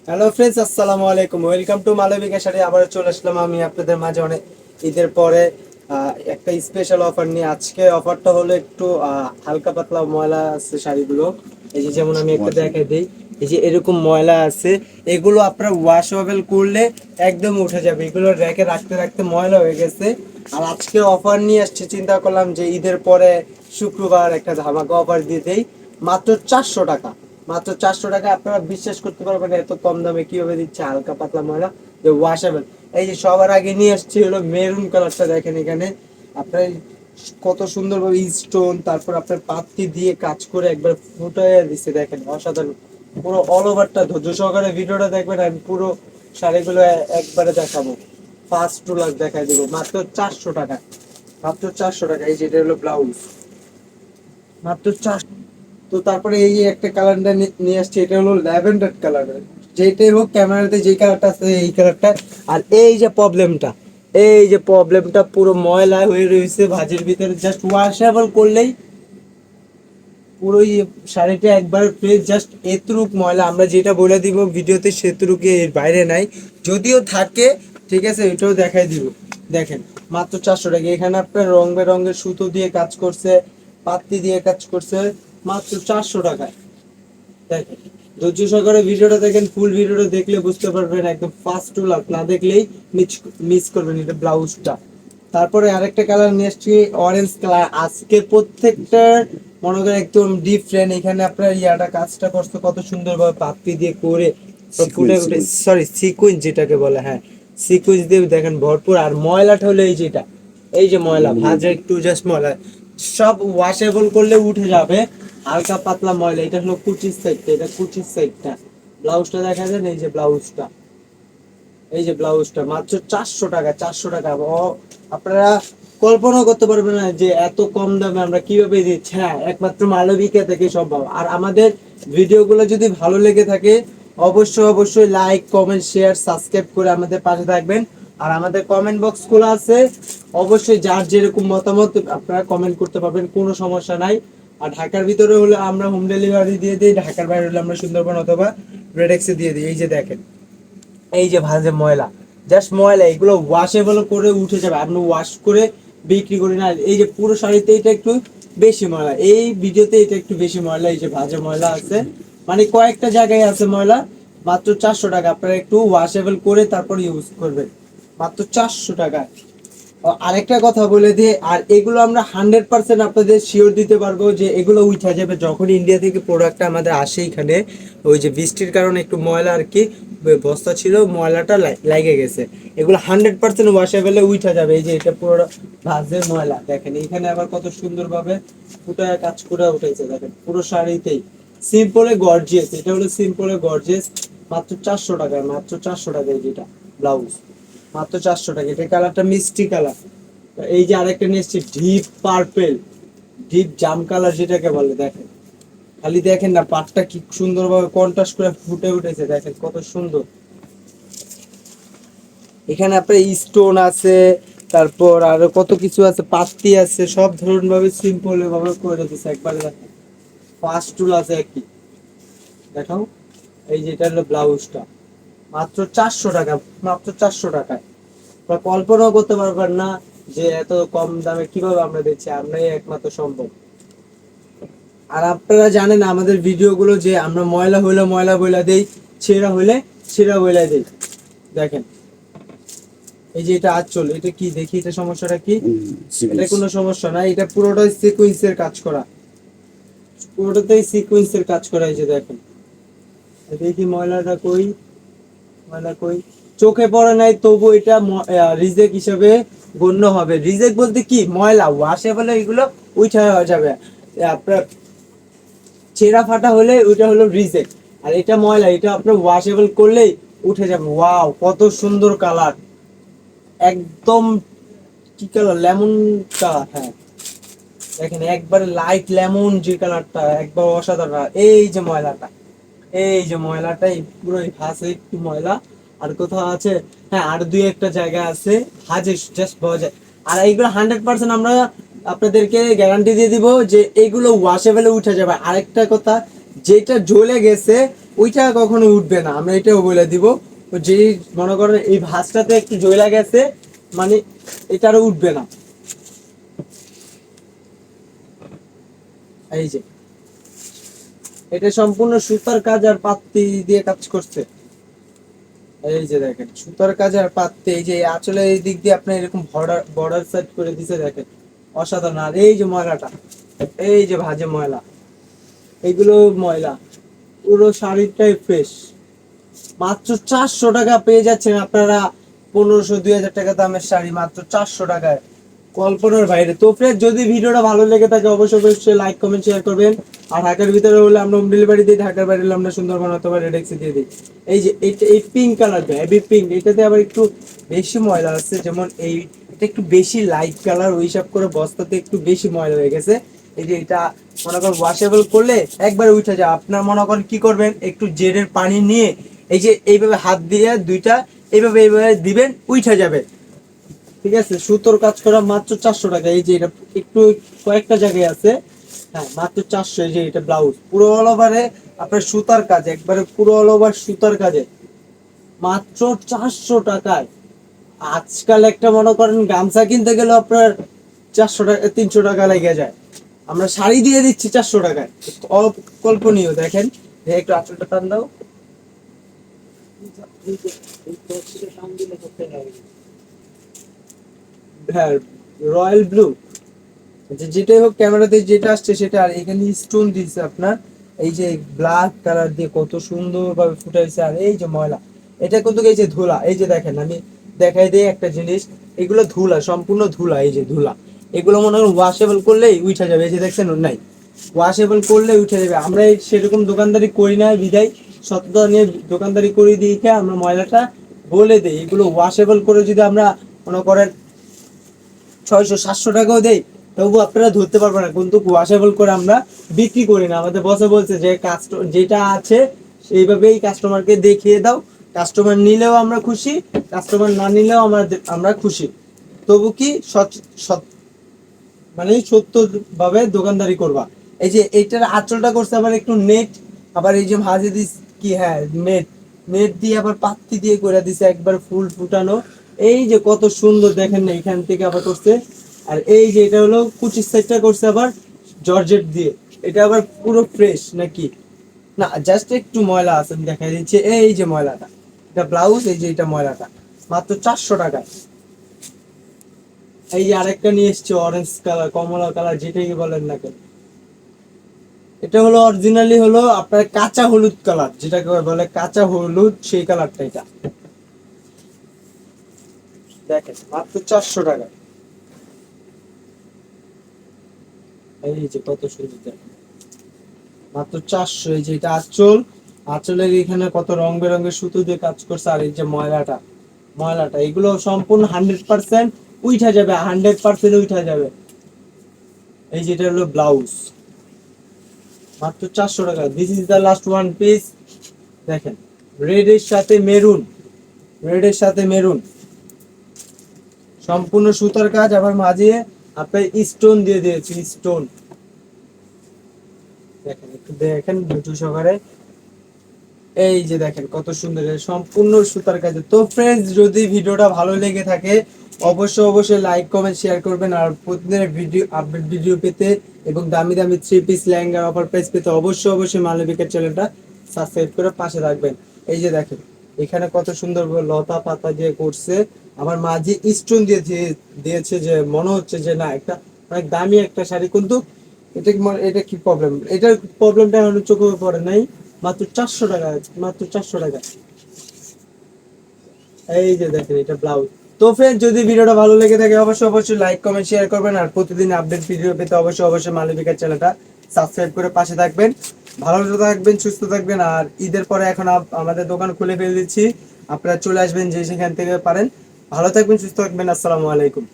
Hello friends, আসসালামু আলাইকুম। Welcome to Malavika sari. আবার চলে আসলাম আমি আপনাদের মাঝে অনেক ঈদের পরে একটা স্পেশাল অফার নিয়ে। আজকে অফারটা হলো একটু হালকা পাতলা ময়লা আছে শাড়িগুলো। এই যে যেমন আমি একটা দেখাই দিই, এই যে এরকম ময়লা আছে, এগুলো আপনার ওয়াশেবল করলে একদম উঠে যাবে। এগুলো র্যাকে রাখতে রাখতে ময়লা হয়ে গেছে। আর আজকে অফার নিয়ে আসছে, চিন্তা করলাম যে ঈদের পরে শুক্রবার একটা ধামাকা অফার দিয়ে দেই। মাত্র 400 টাকা, মাত্র 400 টাকা। আপনারা বিশ্বাস করতে পারবেন না এত কম দামে কিভাবে দিচ্ছে হালকা পাতলা ময়লা যে ওয়াশেবল। এই যে সবার আগে নিয়ে আসছি হলো মেরুন কালারটা, দেখেন এখানে আপনার কত সুন্দরভাবে স্টোন, তারপর আপনার পাত্তি দিয়ে কাজ করে একবার ফুটাইয়া দিচ্ছে, দেখেন অসাধারণ। পুরো অল ওভারটা ধৈর্য সহকারে ভিডিওটা দেখবেন, আমি পুরো শাড়িগুলো একবারে দেখাবো, ফার্স্ট টু লাস্ট দেখাই দেবো। মাত্র 400 টাকা, মাত্র 400 টাকা। এই যে এটা হলো ব্লাউজ, মাত্র 400। তো তারপরে এই যে একটা কালারটা নিয়ে আসছে, এটা হলো ল্যাভেন্ডার কালার। যেটাই হোক, ক্যামেরাতে যে কালারটা আছে এই কালারটা। আর এই যে প্রবলেমটা, এই যে প্রবলেমটা পুরো ময়লা হয়ে রয়েছে ভাঁজের ভিতরে, জাস্ট ওয়াশেবল করলেই পুরো শাড়িটা একবার ফ্রেশ। জাস্ট এতটুক ময়লা আমরা যেটা বলে দিব ভিডিওতে সেটুকু, এর বাইরে নাই। যদিও থাকে, ঠিক আছে, এটাও দেখাই দিব। দেখেন মাত্র 400 টাকা। এখানে আপনার রং বেরঙের সুতো দিয়ে কাজ করছে, পাত্তি দিয়ে কাজ করছে, মাত্র 400 টাকায়। দেখেন ধৈর্য সহকারে ভিডিওটা দেখেন, ফুল ভিডিওটা দেখলে বুঝতে পারবেন, একদম ফার্স্ট টু লাস্ট না দেখলেই মিস করবেন। এটা ব্লাউজটা। তারপরে আরেকটা কালার নিয়ে এসেছি, অরেঞ্জ কালার। আজকে প্রত্যেকটা মনে করেন একদম ডিফারেন্ট। এখানে আপনার ইয়াটা কাজটা করছে কত সুন্দরভাবে পাপড়ি দিয়ে করে ফুটে উঠে, সরি সিকুয়েন্স যেটাকে বলে, হ্যাঁ সিকুয়েন্স দিয়ে দেখেন ভরপুর। আর ময়লাটা হলো এই যেটা, এই যে ময়লা ভাজা একটু জাস্ট ময়লা, সব ওয়াশেবল করলে উঠে যাবে। হালকা পাতলা ময়লা। এটা হলো কুচির সাইডটা, এটা কুচির সাইডটা। ব্লাউজটা দেখা যায়, এই যে ব্লাউজটা, এই যে ব্লাউজটা মাত্র 400 টাকা, 400 টাকা। আপনারা কল্পনা করতে পারবেন না যে এত কম দামে আমরা কিভাবে দিচ্ছি। হ্যাঁ, একমাত্র মালবিকা থেকে সম্ভব। আর আমাদের ভিডিওগুলো যদি ভালো লেগে থাকে, অবশ্যই অবশ্যই লাইক কমেন্ট শেয়ার সাবস্ক্রাইব করে আমাদের পাশে থাকবেন। আর আমাদের কমেন্ট বক্স খোলা আছে, অবশ্যই যার যেরকম মতামত আপনারা কমেন্ট করতে পারবেন, কোনো সমস্যা নাই। আর ঢাকার ভিতরে হলে আমরা হোম ডেলিভারি দিয়ে দিই, ঢাকার বাইরে হলে আমরা সুন্দরবন অথবা রেডেক্সে দিয়ে দিই। এই যে দেখেন, এই যে ভাঁজে ময়লা, জাস্ট ময়লা, এগুলো ওয়াশেবল করে উঠে যাবে। আপনি ওয়াশ করে বিক্রি করি না। এই যে পুরো শাড়িতে এটা একটু বেশি ময়লা, এই ভিডিওতে এটা একটু বেশি ময়লা, এই যে ভাঁজে ময়লা আছে, মানে কয়েকটা জায়গায় আছে ময়লা। মাত্র 400 টাকা, আপনারা একটু ওয়াশেবল করে তারপর ইউজ করবেন, মাত্র 400 টাকা। আরেকটা কথা বলে দিয়ে, আর এগুলো আমরা 100% আপনাদের শিওর দিতে পারবো যে এগুলো উঠা যাবে যখন ইন্ডিয়া থেকে প্রোডাক্টটা আমাদের আসে এখানে। ওই যে বৃষ্টির কারণে একটু ময়লা আর কি, বস্তা ছিল, ময়লাটা লাগে গেছে। এগুলো 100% ওয়াশেবেলে উঠা যাবে। এই যে এটা পুরো ভাঁজের ময়লা, দেখেন এখানে আবার কত সুন্দরভাবে ফুটায় কাজ করে উঠেছে, দেখেন পুরো শাড়িতেই। সিম্পলে গর্জিয়াস, এটা হলো সিম্পলে গর্জিয়াস। মাত্র 400 টাকা, মাত্র 400 টাকায় যেটা ব্লাউজ, মাত্র 400 টাকা। এটা কালারটা মিষ্টি কালার। এই যে আরেকটা নিয়ে এসেছি, ডিপ পার্পেল, ডিপ জাম কালার যেটাকে বলে। দেখেন খালি দেখেন না, পাটটা কি সুন্দরভাবে কন্ট্রাস্ট করে ফুটে উঠেছে, দেখেন কত সুন্দর। এখানে আপনার স্টোন আছে, তারপর আরো কত কিছু আছে, পাত্তি আছে, সব ধরন ভাবে সিম্পল ভাবে করে দিচ্ছে একবারে। দেখেন ফার্স্ট টুল আছে একই, দেখাও। এই যেটা হলো ব্লাউজটা, মাত্র 400 টাকা, মাত্র 400 টাকায়। কল্পনাও করতে পারবেন না যে এত কম দামে কিভাবে আমরা দিচ্ছি, আমরাই একমাত্র সম্ভব। আর আপনারা জানেন আমাদের ভিডিওগুলো যে আমরা ময়লা হইলে ময়লা বইলা দেই, ছেঁড়া হইলে ছেঁড়া বইলা দেই। দেখেন এই যে এটা আঁচল, এটা কি দেখি, এটা সমস্যাটা কি? এটা কোনো সমস্যা না, এটা পুরোটাই সিকোয়েন্সের কাজ করা, পুরোটাতেই সিকোয়েন্সের কাজ করা। এই যে দেখেন, দেখি ময়লাটা কই, ময়লা কই, চোখে পড়ে নাই, তবু এটা রিজেক্ট হিসেবে গণ্য হবে। রিজেক্ট বলতে কি, ময়লা ওয়াশেবলে এগুলো উঠা যাবে। আপনার ছেঁড়া ফাটা হলে ওইটা হলো রিজেক্ট। আর এটা ময়লা, এটা আপনার ওয়াশেবল করলেই উঠে যাবে। ওয়াও কত সুন্দর কালার, একদম কি কালার, লেমন কালার, হ্যাঁ দেখেন একবারে লাইট লেমন যে কালারটা, একবার অসাধারণ। এই যে ময়লাটা, এই যে ময়লাটাই পুরো ভাঁজে একটু ময়লা। আর কোথাও আছে, হ্যাঁ আর দুই একটা জায়গা আছে ভাঁজে জাস্ট পাওয়া যায়। আর এইগুলো 100% আমরা আপনাদেরকে গ্যারান্টি দিয়ে দিব যে এইগুলো ওয়াশেবলে উঠে যাবে। আরেকটা কথা, যেটা জ্বলে গেছে ওইটা কখনো উঠবে না, আমরা এটাও বলে দিব। যে মনে করেন এই ভাঁজটাতে একটু জয়লা গেছে, মানে এটা আর উঠবে না। এই যে এটা সম্পূর্ণ সুতার কাজ আর পাত্তি দিয়ে কাজ করছে। এই যে দেখেন সুতার কাজ আর পাত্তি, এই যে আসলে এই দিক দিয়ে আপনার এরকম বর্ডার বর্ডার সেট করে দিছে, দেখেন অসাধারণ। আর এই যে ময়লাটা, এই যে ভাজে ময়লা, এগুলো ময়লা, পুরো শাড়িটাই ফ্রেশ। মাত্র 400 টাকা পেয়ে যাচ্ছেন আপনারা, 1500-2000 টাকা দামের শাড়ি মাত্র 400 টাকায়, কল্পনার বাইরে। তো ফ্রেন্ড, যদি ভিডিওটা ভালো লেগে থাকে অবশ্যই অবশ্যই লাইক কমেন্ট শেয়ার করবেন। আর ঢাকার ভিতরে হলে আমরা হোম ডেলিভারি দিই, ঢাকার বাইরে হলে আমরা সুন্দরবন অথবা রেডেক্সে দিয়ে দিই। এই যে এইটা, এই পিঙ্ক কালারটা হেভি পিঙ্ক, এটাতে আবার একটু বেশি ময়লা আছে, যেমন এই এটা একটু বেশি লাইট কালার, ওই হিসাব করে বস্তাতে একটু বেশি ময়লা হয়ে গেছে। এই যে এটা মনে করেন ওয়াশেবল করলে একবার উঠে যায়। আপনার মনে করেন কি করবেন, একটু জেরের পানি নিয়ে এই যে এইভাবে হাত দিয়ে দুইটা এইভাবে এইভাবে দিবেন, উঠে যাবে। ঠিক আছে, সুতোর কাজ করা মাত্র 400 টাকা। এই যে এটা একটু কয়েকটা জায়গায় আছে, হ্যাঁ মাত্র 400। এই যে এটা ব্লাউজ পুরো অল ওভারে আপনার সুতার কাজ, একবারে পুরো অল ওভার সুতার কাজে মাত্র 400 টাকায়। আজকাল একটা মনে করেন গামছা কিনতে গেলে আপনার 400 টাকা 300 টাকা লেগে যায়, আমরা শাড়ি দিয়ে দিচ্ছি 400 টাকায়। অকল্পনীয়। দেখেন একটু আঁচলটা টান দাও। হ্যাঁ, রয়্যাল ব্লু, যেটাই হোক ক্যামেরাতে যেটা আসছে সেটা। আর এখানে স্টোন দিচ্ছে আপনার, এই যে ব্ল্যাক কালার দিয়ে কত সুন্দর ভাবে ফুটাইছে। আর এই যে ময়লা, এটা কিন্তু এই যে ধুলা, এই যে দেখেন আমি দেখাই দিই একটা জিনিস, এগুলো ধুলা, সম্পূর্ণ ধুলা। এই যে ধুলা, এগুলো মনে হয় ওয়াশেবল করলেই উঠে যাবে। এই যে দেখছেন নাই, ওয়াশেবল করলে উঠে যাবে। আমরা সেরকম দোকানদারি করি না বিদায়, সততা নিয়ে দোকানদারি করি দিয়ে আমরা ময়লাটা বলে দিই। এগুলো ওয়াশেবল করে যদি আমরা মনে করেন 600-700 টাকাও দেই, তবু আপনারা ধরতে পারবেন না। কিন্তু ওয়াশেবল করে আমরা বিক্রি করি না। আমাদের বসে বলছে যে যেটা আছে সেইভাবেই কাস্টমারকে দেখিয়ে দাও, কাস্টমার নিলেও আমরা খুশি, কাস্টমার না নিলেও আমরা খুশি। তবু কি মানে সত্য ভাবে দোকানদারি করবা। এই যে এইটার আঁচলটা করছে আবার একটু নেট, আবার এই যে ভাজে দিস কি, হ্যাঁ নেট, নেট দিয়ে আবার পাত্তি দিয়ে করে দিছে একবার ফুল ফুটানো। এই যে কত সুন্দর দেখেন না, এখান থেকে আবার করছে। আর এই যে এটা হলো কুচির সাইডটা করছে আবার জর্জেট দিয়ে, এটা আবার পুরো ফ্রেশ নাকি না, জাস্ট একটু ময়লা আছে, আমি দেখাই দিচ্ছি। এই যে ময়লাটা, এটা ব্লাউজ, এই যে এটা ময়লাটা মাত্র 400 টাকা। এই যে আরেকটা নিয়ে এসছে অরেঞ্জ কালার, কমলা কালার, যেটাই বলেন না কেন, এটা হলো অরিজিনালি হলো আপনার কাঁচা হলুদ কালার, যেটাকে বলে কাঁচা হলুদ, সেই কালারটা। এটা দেখেন মাত্র 400 টাকা। এই যে কত সুন্দর দেখেন, মাত্র 400। এই যে এটা আঁচল, আঁচলের এখানে কত রং বেরঙের সুতো দিয়ে কাজ করছে। আর এই যে ময়লাটা, ময়লাটা এগুলো সম্পূর্ণ 100% উঠা যাবে, 100% উঠা যাবে। এই যেটা হলো ব্লাউজ, মাত্র 400 টাকা। This is the last one piece. দেখেন রেড এর সাথে মেরুন, রেড এর সাথে মেরুন, সম্পূর্ণ সুতার কাজ, আবার মাঝে আপনার স্টোন দিয়ে দিয়েছি, স্টোন। দেখেন একটু দেখেন দুটো সহকারে, এই যে দেখেন কত সুন্দর, সম্পূর্ণ সুতার কাজে। তো ফ্রেন্ডস, যদি ভিডিওটা ভালো লেগে থাকে অবশ্যই অবশ্যই লাইক কমেন্ট শেয়ার করবেন। আর প্রতিদিনের ভিডিও আপডেট ভিডিও পেতে এবং দামি দামি 3 পিস লেহেঙ্গার অফার প্রাইস পেতে অবশ্যই অবশ্যই মালবিকার চ্যানেলটা সাবস্ক্রাইব করে পাশে রাখবেন। এই যে দেখেন এখানে কত সুন্দর লতা পাতা দিয়ে করছে, আমার মাঝে স্টোন দিয়ে দিয়েছে, যে মনে হচ্ছে যে না একটা অনেক দামি একটা শাড়ি। কিন্তু এটা কি প্রবলেম, এটার প্রবলেমটা এখনো চোখে পড়ে নাই। মাত্র 400 টাকা, মাত্র 400 টাকা। এই যে দেখেন এটা ব্লাউজ। তো ফ্রেন্ড, যদি ভিডিওটা ভালো লেগে থাকে অবশ্যই অবশ্যই লাইক কমেন্ট শেয়ার করবেন। আর প্রতিদিন আপডেট ভিডিও পেতে অবশ্যই অবশ্যই মালবিকার চ্যানেলটা সাবস্ক্রাইব করে পাশে থাকবেন। ভালো থাকবেন, সুস্থ থাকবেন। আর ঈদের পরে এখন আমাদের দোকান খুলে ফেলে দিচ্ছি, আপনারা চলে আসবেন যে সেখান থেকে পারেন। ভালো থাকবেন, সুস্থ থাকবেন। আসসালামু আলাইকুম।